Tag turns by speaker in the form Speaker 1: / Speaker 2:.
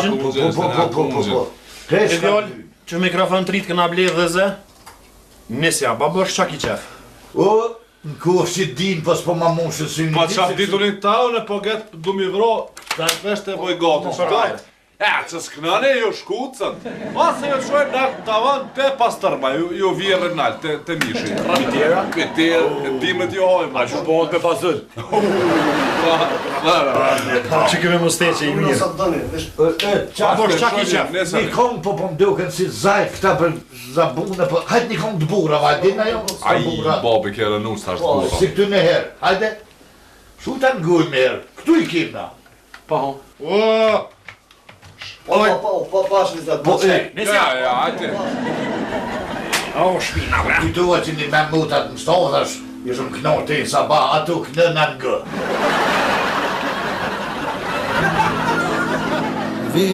Speaker 1: Po.
Speaker 2: Ideal, që mikrofon të rritë këna bledh dhe zë? Nisja, ba bësh qak I qef.
Speaker 1: O, në kohë që din, pas po ma mund shësyn.
Speaker 3: Pa qaf diturin taune, po get du mi vro, ta në veshte voj gati. Që s'knane ju shkucën. Ase ju shojnë nalë në tavan, te pas tërma, ju virë nalë, te mishi.
Speaker 2: Pitera?
Speaker 3: Pitera, dimet ju hojmë.
Speaker 4: A që pohon për pasër?
Speaker 2: Që këve musteqe I mirë. Ba bësh qak I qef.
Speaker 1: Një kong po më duken si zajt këta për zabune, po hajt një kong të bura, va, dina jo të bura.
Speaker 3: Babi kere nus tash të bura.
Speaker 1: Si këtu në herë, hajde. Shuta në gujnë në herë, këtu I kimna.
Speaker 4: Pa hon.
Speaker 5: Po, shvizat, po qe.
Speaker 3: Ja, hajde.
Speaker 2: O, shpina, bre.
Speaker 1: Kujtua që një me mutat në stodhash, ishëm këno të I saba, atu kënë në ngë.